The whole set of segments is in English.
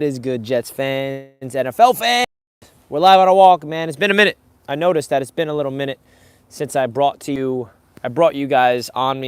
Is good, Jets fans, NFL fans. We're live on a walk, man. It's been a minute. I noticed that it's been a little minute since I brought you guys with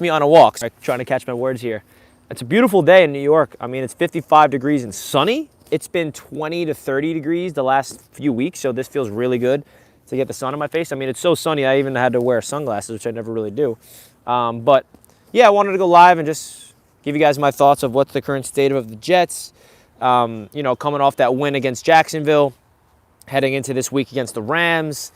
me on a walk. So I'm trying to catch my words here. It's a beautiful day in New York. I mean, it's 55 degrees and sunny. It's been 20 to 30 degrees the last few weeks, so this feels really good to get the sun on my face. I mean, it's so sunny, I even had to wear sunglasses, which I never really do. But yeah, I wanted to go live and just give you guys my thoughts of what's the current state of the Jets. Coming off that win against Jacksonville, heading into this week against the Rams.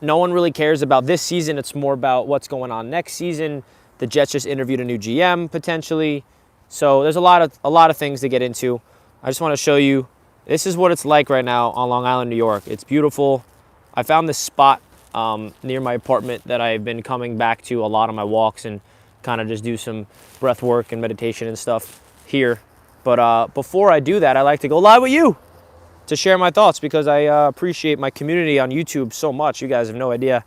No one really cares about this season. It's more about what's going on next season. The Jets just interviewed a new GM potentially. So there's a lot of things to get into. I just want to show you, this is what it's like right now on Long Island, New York. It's beautiful. I found this spot near my apartment that I've been coming back to a lot on my walks and kind of just do some breath work and meditation and stuff here. But before I do that, I like to go live with you to share my thoughts because I appreciate my community on YouTube so much. You guys have no idea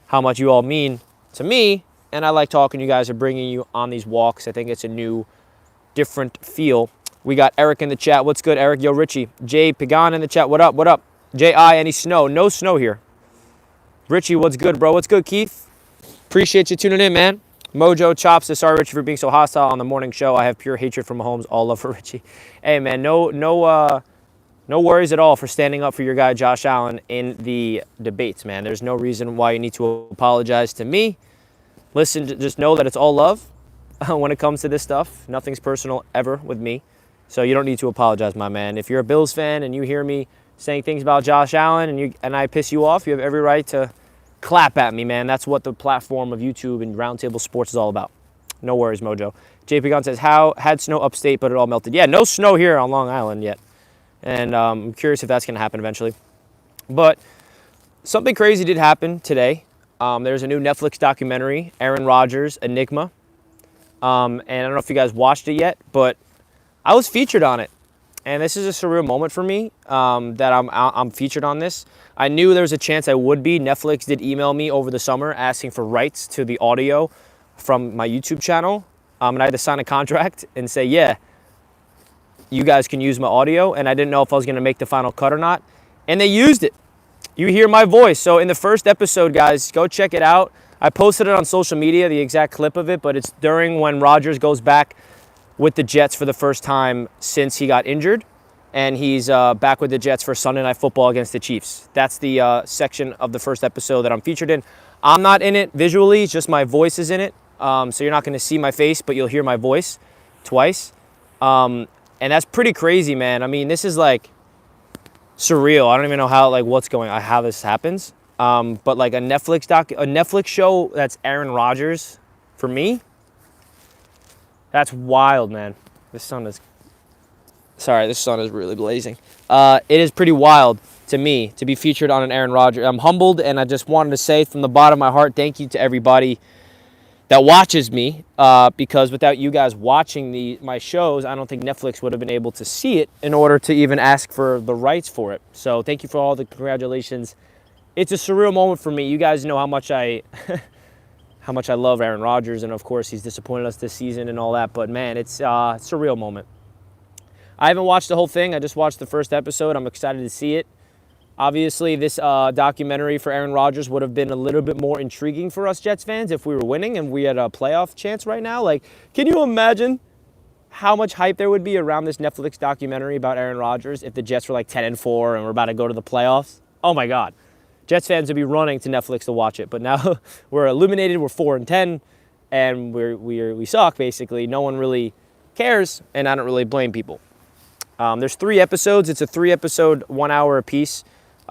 how much you all mean to me, and I like talking to you guys and bringing you on these walks. I think it's a new, different feel. We got Eric in the chat. What's good, Eric? Yo, Richie. Jay Pagan in the chat. What up? What up? J.I. Any snow? No snow here. Richie, what's good, bro? What's good, Keith? Appreciate you tuning in, man. Mojo Chops says, sorry, Richie, for being so hostile on the morning show. I have pure hatred for Mahomes. All love for Richie. Hey, man, no worries at all for standing up for your guy Josh Allen in the debates, man. There's no reason why you need to apologize to me. Listen, just know that it's all love when it comes to this stuff. Nothing's personal ever with me. So you don't need to apologize, my man. If you're a Bills fan and you hear me saying things about Josh Allen and I piss you off, you have every right to clap at me, man. That's what the platform of YouTube and Roundtable Sports is all about. No worries, Mojo. JP Gunn says, how had snow upstate, but it all melted. Yeah, no snow here on Long Island yet. And I'm curious if that's going to happen eventually. But something crazy did happen today. There's a new Netflix documentary, Aaron Rodgers, Enigma. And I don't know if you guys watched it yet, but I was featured on it. And this is a surreal moment for me that I'm featured on this. I knew there was a chance I would be. Netflix did email me over the summer asking for rights to the audio from my YouTube channel. And I had to sign a contract and say, yeah, you guys can use my audio. And I didn't know if I was going to make the final cut or not. And they used it. You hear my voice. So in the first episode, guys, go check it out. I posted it on social media, the exact clip of it, but it's during when Rodgers goes back with the Jets for the first time since he got injured. And he's back with the Jets for Sunday Night Football against the Chiefs. That's the section of the first episode that I'm featured in. I'm not in it visually, just my voice is in it. So you're not going to see my face, but you'll hear my voice twice. And that's pretty crazy, man. I mean, this is like surreal. I don't even know how this happens. But like a Netflix show that's Aaron Rodgers, for me, that's wild, man. This sun is really blazing. It is pretty wild to me to be featured on an Aaron Rodgers. I'm humbled, and I just wanted to say from the bottom of my heart, thank you to everybody that watches me, because without you guys watching my shows, I don't think Netflix would have been able to see it in order to even ask for the rights for it. So thank you for all the congratulations. It's a surreal moment for me. You guys know how much I love Aaron Rodgers, and of course he's disappointed us this season and all that, but man, it's a surreal moment. I haven't watched the whole thing. I just watched the first episode. I'm excited to see it. Obviously, this documentary for Aaron Rodgers would have been a little bit more intriguing for us Jets fans if we were winning and we had a playoff chance right now. Like, can you imagine how much hype there would be around this Netflix documentary about Aaron Rodgers if the Jets were like 10-4 and we're about to go to the playoffs? Oh my God. Jets fans would be running to Netflix to watch it. But now we're eliminated. We're 4-10, and we suck, basically. No one really cares, and I don't really blame people. There's 3 episodes. It's a 3-episode, 1 hour apiece.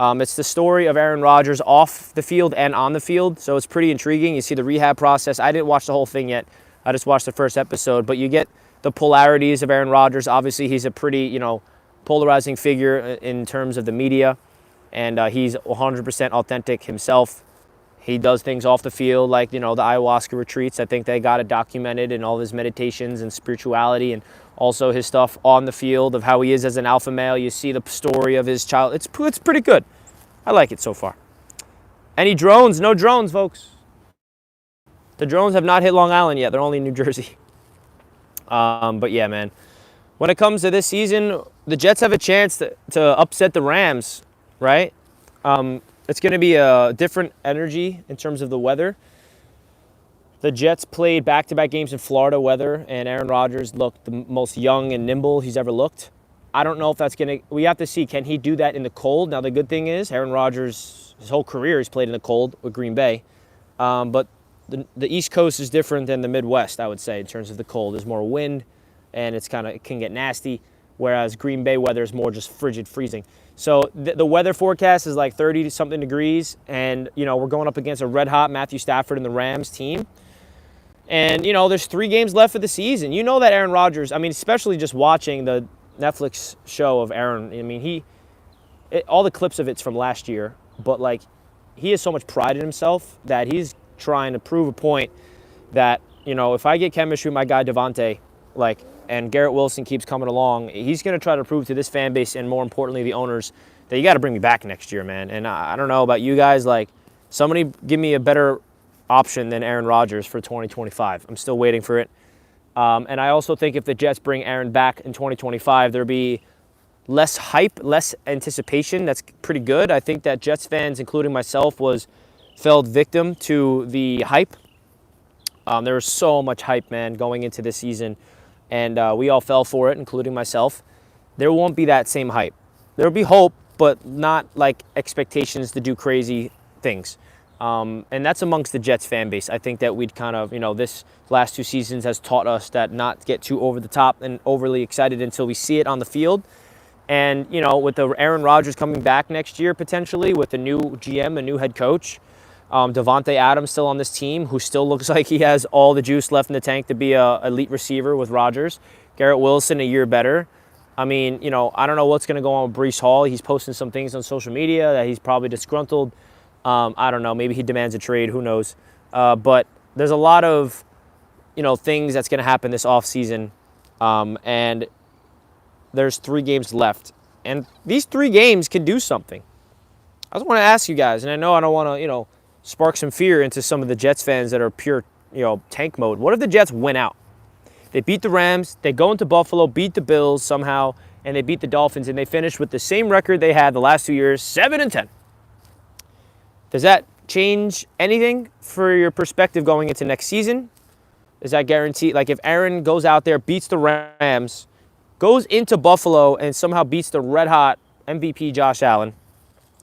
It's the story of Aaron Rodgers off the field and on the field, so it's pretty intriguing. You see the rehab process. I didn't watch the whole thing yet. I just watched the first episode, but you get the polarities of Aaron Rodgers. Obviously, he's a pretty, polarizing figure in terms of the media, and he's 100% authentic himself. He does things off the field like, the ayahuasca retreats. I think they got it documented in all his meditations and spirituality, and also his stuff on the field of how he is as an alpha male. You see the story of his child. It's pretty good. I like it so far. Any drones? No drones, folks. The drones have not hit Long Island yet. They're only in New Jersey. But yeah, man, when it comes to this season, the Jets have a chance to upset the Rams, right? It's going to be a different energy in terms of the weather. The Jets played back-to-back games in Florida weather, and Aaron Rodgers looked the most young and nimble he's ever looked. I don't know if that's going to – we have to see, can he do that in the cold? Now, the good thing is Aaron Rodgers, his whole career, he's played in the cold with Green Bay. But the East Coast is different than the Midwest, I would say, in terms of the cold. There's more wind, and it can get nasty, whereas Green Bay weather is more just frigid, freezing. So the weather forecast is like 30-something degrees, and, we're going up against a red-hot Matthew Stafford and the Rams team. And, there's 3 games left of the season. You know that Aaron Rodgers, especially just watching the Netflix show of Aaron, all the clips of it's from last year, but, he has so much pride in himself that he's trying to prove a point that, if I get chemistry with my guy Davante, and Garrett Wilson keeps coming along, he's going to try to prove to this fan base and, more importantly, the owners, that you got to bring me back next year, man. And I don't know about you guys, somebody give me a better option than Aaron Rodgers for 2025. I'm still waiting for it. And I also think if the Jets bring Aaron back in 2025, there'll be less hype, less anticipation. That's pretty good. I think that Jets fans, including myself, fell victim to the hype. There was so much hype, man, going into this season, and we all fell for it, including myself. There won't be that same hype. There'll be hope, but not expectations to do crazy things. And that's amongst the Jets fan base. I think that we'd kind of, this last 2 seasons has taught us that not get too over the top and overly excited until we see it on the field. And, with the Aaron Rodgers coming back next year potentially with a new GM, a new head coach, Davante Adams still on this team, who still looks like he has all the juice left in the tank to be a elite receiver with Rodgers. Garrett Wilson a year better. I don't know what's going to go on with Breece Hall. He's posting some things on social media that he's probably disgruntled. I don't know. Maybe he demands a trade. Who knows? But there's a lot of, things that's going to happen this offseason. And there's 3 games left. And these 3 games can do something. I just want to ask you guys, and I know I don't want to, spark some fear into some of the Jets fans that are pure, tank mode. What if the Jets win out? They beat the Rams, they go into Buffalo, beat the Bills somehow, and they beat the Dolphins, and they finish with the same record they had the last 2 years, 7-10. Does that change anything for your perspective going into next season? Is that guaranteed? If Aaron goes out there, beats the Rams, goes into Buffalo, and somehow beats the red-hot MVP Josh Allen,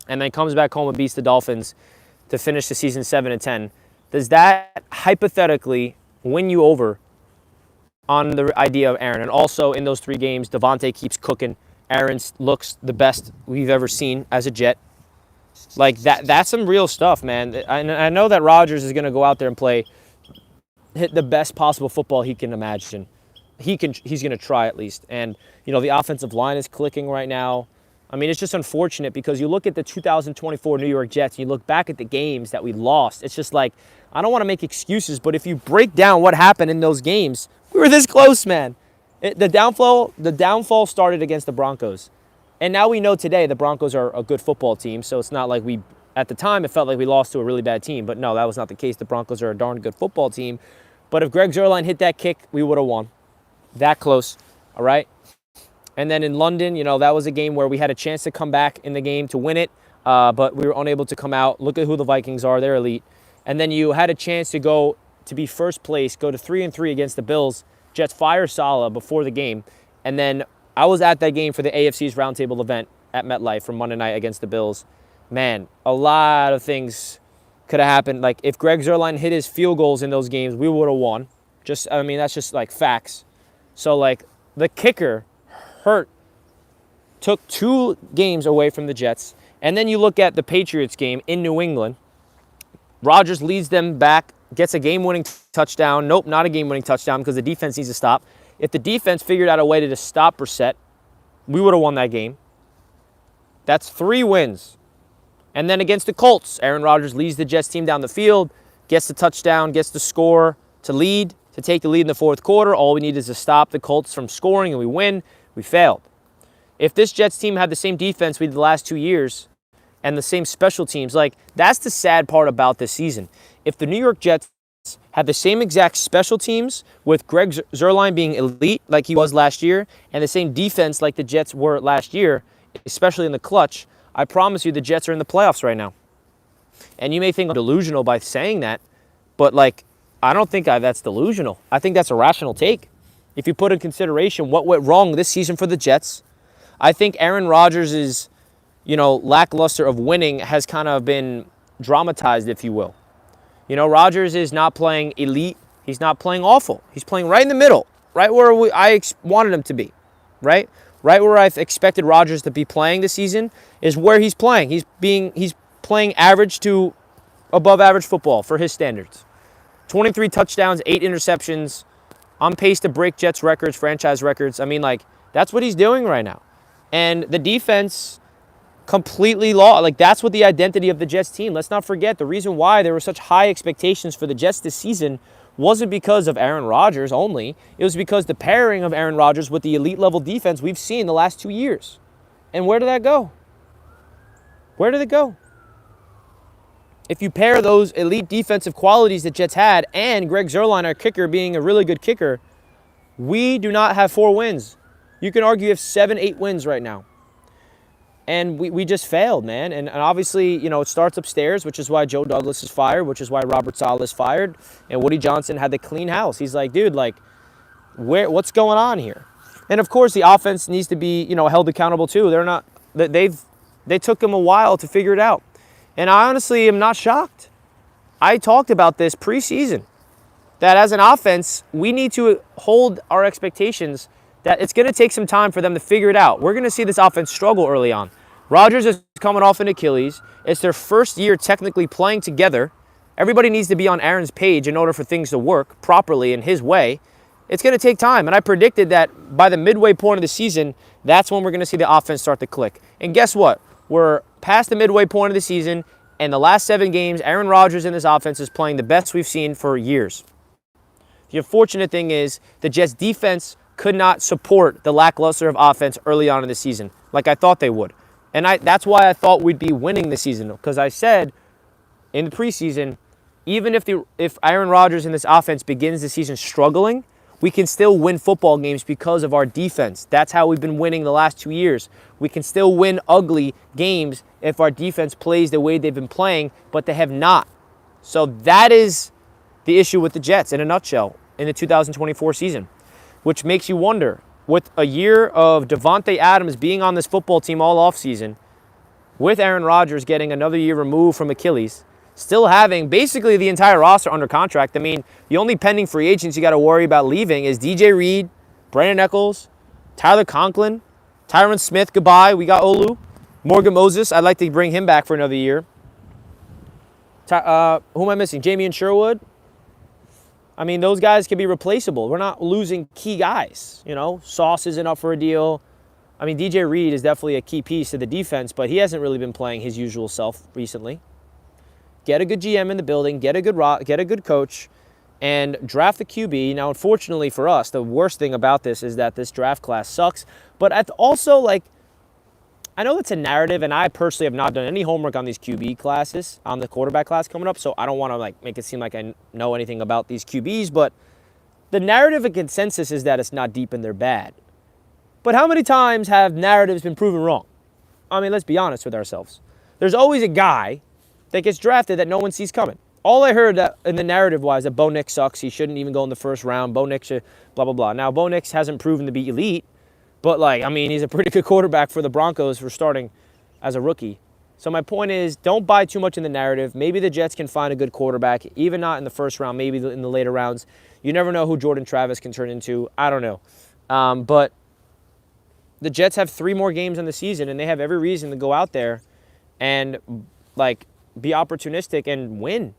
and then comes back home and beats the Dolphins to finish the season 7-10, does that hypothetically win you over on the idea of Aaron? And also in those 3 games, Davante keeps cooking. Aaron looks the best we've ever seen as a Jet. That's some real stuff, man. I know that Rodgers is going to go out there and hit the best possible football he can imagine. He's going to try at least. And, the offensive line is clicking right now. It's just unfortunate because you look at the 2024 New York Jets, and you look back at the games that we lost. It's just I don't want to make excuses, but if you break down what happened in those games, we were this close, man. The downfall started against the Broncos. And now we know today the Broncos are a good football team, so it's not like at the time, it felt like we lost to a really bad team. But no, that was not the case. The Broncos are a darn good football team. But if Greg Zuerlein hit that kick, we would have won. That close, all right? And then in London, that was a game where we had a chance to come back in the game to win it, but we were unable to come out. Look at who the Vikings are. They're elite. And then you had a chance to go to be first place, go to 3-3 against the Bills. Jets fire Saleh before the game. And then I was at that game for the AFC's roundtable event at MetLife from Monday night against the Bills. Man, a lot of things could have happened. If Greg Zuerlein hit his field goals in those games, we would have won. That's just facts. So the kicker took 2 games away from the Jets. And then you look at the Patriots game in New England. Rodgers leads them back, gets a game-winning touchdown. Nope, not a game-winning touchdown because the defense needs to stop. If the defense figured out a way to just stop Brissett, we would have won that game. That's 3 wins. And then against the Colts, Aaron Rodgers leads the Jets team down the field, gets the touchdown, gets the score to take the lead in the 4th quarter. All we need is to stop the Colts from scoring, and we win. We failed. If this Jets team had the same defense we did the last 2 years and the same special teams, that's the sad part about this season. If the New York Jets have the same exact special teams with Greg Zuerlein being elite like he was last year and the same defense like the Jets were last year, especially in the clutch, I promise you the Jets are in the playoffs right now. And you may think I'm delusional by saying that, but like, I don't think that's delusional. I think that's a rational take. If you put in consideration what went wrong this season for the Jets, I think Aaron Rodgers' lackluster of winning has kind of been dramatized, if you will. Rodgers is not playing elite. He's not playing awful. He's playing right in the middle, right where I wanted him to be, right? Right where I expected Rodgers to be playing this season is where he's playing. He's playing average to above average football for his standards. 23 touchdowns, 8 interceptions, on pace to break Jets records, franchise records. I mean, like, that's what he's doing right now. And the defense completely lost. Like, that's what the identity of the Jets team. Let's not forget the reason why there were such high expectations for the Jets this season wasn't because of Aaron Rodgers only. It was because the pairing of Aaron Rodgers with the elite level defense we've seen the last 2 years. And where did that go? Where did it go? If you pair those elite defensive qualities that Jets had and Greg Zuerlein, our kicker, being a really good kicker, we do not have 4 wins. You can argue you have 7, 8 wins right now. And we just failed, man. And obviously, it starts upstairs, which is why Joe Douglas is fired, which is why Robert Saleh is fired, and Woody Johnson had to clean house. He's like, dude, like, what's going on here? And of course, the offense needs to be, held accountable too. They took them a while to figure it out. And I honestly am not shocked. I talked about this preseason, that as an offense, we need to hold our expectations that it's going to take some time for them to figure it out. We're going to see this offense struggle early on. Rodgers is coming off an Achilles. It's their first year technically playing together. Everybody needs to be on Aaron's page in order for things to work properly in his way. It's going to take time. And I predicted that by the midway point of the season, that's when we're going to see the offense start to click. And guess what? We're past the midway point of the season, and the last 7 games, Aaron Rodgers and his offense is playing the best we've seen for years. The unfortunate thing is the Jets' defense could not support the lackluster of offense early on in the season like I thought they would. And that's why I thought we'd be winning the season, because I said in the preseason, even if Aaron Rodgers and this offense begins the season struggling, we can still win football games because of our defense. That's how we've been winning the last 2 years. We can still win ugly games if our defense plays the way they've been playing, but they have not. So that is the issue with the Jets in a nutshell in the 2024 season, which makes you wonder, with a year of Davante Adams being on this football team all offseason, with Aaron Rodgers getting another year removed from Achilles, still having basically the entire roster under contract. I mean, the only pending free agents you got to worry about leaving is DJ Reed, Brandon Echols, Tyler Conklin, Tyron Smith, goodbye. We got Olu. Morgan Moses, I'd like to bring him back for another year. Who am I missing? Jamie Sherwood. I mean, those guys can be replaceable. We're not losing key guys. Sauce isn't up for a deal. I mean, DJ Reed is definitely a key piece to the defense, but he hasn't really been playing his usual self recently. Get a good GM in the building, get a good coach, and draft the QB. Now, unfortunately for us, the worst thing about this is that this draft class sucks. But also, I know it's a narrative, and I personally have not done any homework on these QB classes, on the quarterback class coming up, so I don't want to make it seem like I know anything about these QBs, but the narrative and consensus is that it's not deep and they're bad. But how many times have narratives been proven wrong? I mean, let's be honest with ourselves. There's always a guy that gets drafted that no one sees coming. All I heard that in the narrative was that Bo Nix sucks. He shouldn't even go in the first round. Bo Nix should blah, blah, blah. Now, Bo Nix hasn't proven to be elite, but he's a pretty good quarterback for the Broncos for starting as a rookie. So my point is, don't buy too much in the narrative. Maybe the Jets can find a good quarterback, even not in the first round, maybe in the later rounds. You never know who Jordan Travis can turn into. I don't know. But the Jets have 3 more games in the season, and they have every reason to go out there and, be opportunistic and win.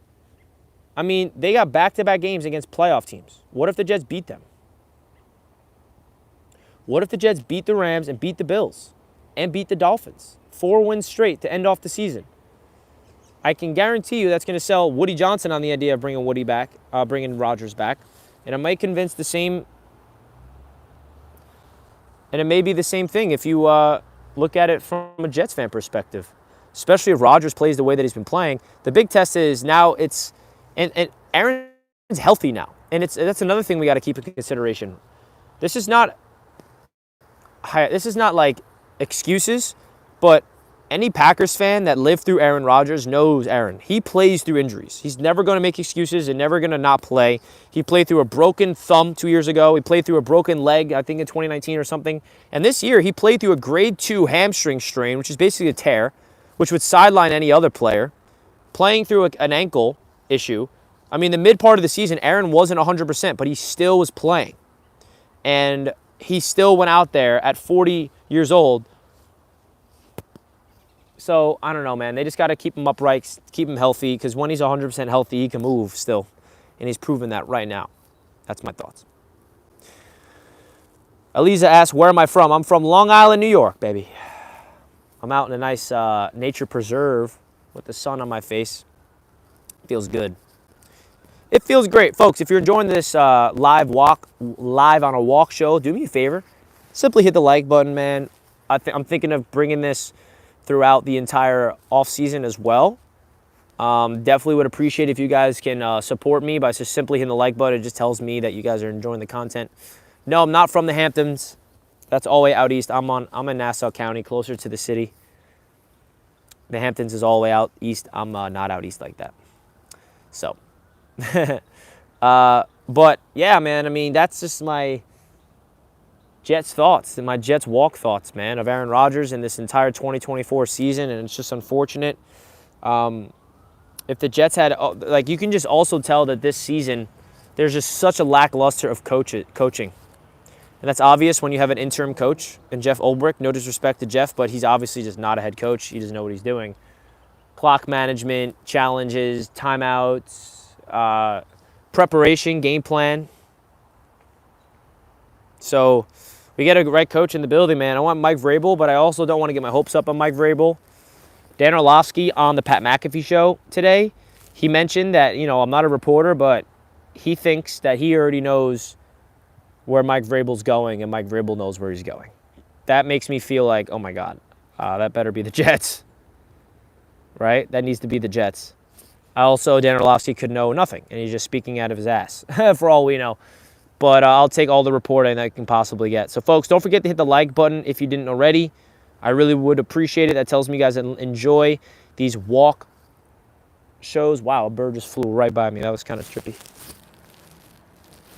I mean, they got back-to-back games against playoff teams. What if the Jets beat them? What if the Jets beat the Rams and beat the Bills and beat the Dolphins? 4 wins straight to end off the season. I can guarantee you that's going to sell Woody Johnson on the idea of bringing Rodgers back. And it might convince the same, and it may be the same thing if you look at it from a Jets fan perspective. Especially if Rodgers plays the way that he's been playing. The big test is now and Aaron Aaron's healthy now, and that's another thing we got to keep in consideration. This is not like excuses, but any Packers fan that lived through Aaron Rodgers knows Aaron. He plays through injuries. He's never going to make excuses and never going to not play. He played through a broken thumb 2 years ago. He played through a broken leg, I think in 2019 or something. And this year, he played through a grade 2 hamstring strain, which is basically a tear, which would sideline any other player. Playing through an ankle issue. I mean, the mid part of the season, Aaron wasn't 100%, but he still was playing. And he still went out there at 40 years old. So, I don't know, man. They just got to keep him upright, keep him healthy, because when he's 100% healthy, he can move still. And he's proven that right now. That's my thoughts. Eliza asks, where am I from? I'm from Long Island, New York, baby. I'm out in a nice nature preserve with the sun on my face. Feels good. It feels great. Folks, if you're enjoying this live on a walk show, do me a favor. Simply hit the like button, man. I'm thinking of bringing this throughout the entire off season as well. Definitely would appreciate if you guys can support me by just simply hitting the like button. It just tells me that you guys are enjoying the content. No, I'm not from the Hamptons. That's all the way out east. I'm in Nassau County, closer to the city. The Hamptons is all the way out east. I'm not out east like that. So, but yeah, man. I mean, that's just my Jets thoughts and my Jets walk thoughts, man, of Aaron Rodgers in this entire 2024 season, and it's just unfortunate. If the Jets had, like, you can just also tell that this season there's just such a lackluster of coaching. And that's obvious when you have an interim coach in Jeff Ulbrich. No disrespect to Jeff, but he's obviously just not a head coach. He doesn't know what he's doing. Clock management, challenges, timeouts, preparation, game plan. So we get a right coach in the building, man. I want Mike Vrabel, but I also don't want to get my hopes up on Mike Vrabel. Dan Orlovsky on the Pat McAfee show today, he mentioned that, I'm not a reporter, but he thinks that he already knows where Mike Vrabel's going, and Mike Vrabel knows where he's going. That makes me feel like, oh my God, that better be the Jets, right? That needs to be the Jets. Also, Dan Orlovsky could know nothing, and he's just speaking out of his ass, for all we know. But I'll take all the reporting that I can possibly get. So, folks, don't forget to hit the like button if you didn't already. I really would appreciate it. That tells me you guys enjoy these walk shows. Wow, a bird just flew right by me. That was kind of trippy.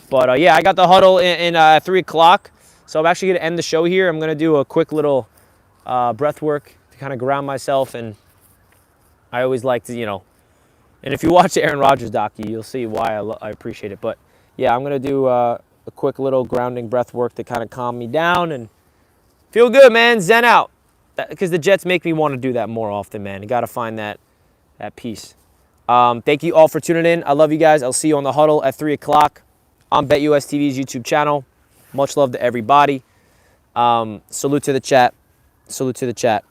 But, yeah, I got the huddle in 3 o'clock. So I'm actually going to end the show here. I'm going to do a quick little breath work to kind of ground myself. And I always like to, and if you watch the Aaron Rodgers docu, you'll see why I appreciate it. But, yeah, I'm going to do a quick little grounding breath work to kind of calm me down and feel good, man. Zen out. Because the Jets make me want to do that more often, man. You got to find that peace. Thank you all for tuning in. I love you guys. I'll see you on the huddle at 3 o'clock on BetUS TV's YouTube channel. Much love to everybody. Salute to the chat. Salute to the chat.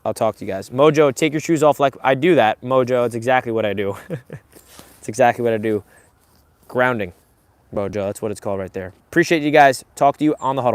I'll talk to you guys. Mojo, take your shoes off like I do that. Mojo, it's exactly what I do. It's exactly what I do. Grounding. Mojo, that's what it's called right there. Appreciate you guys. Talk to you on the huddle.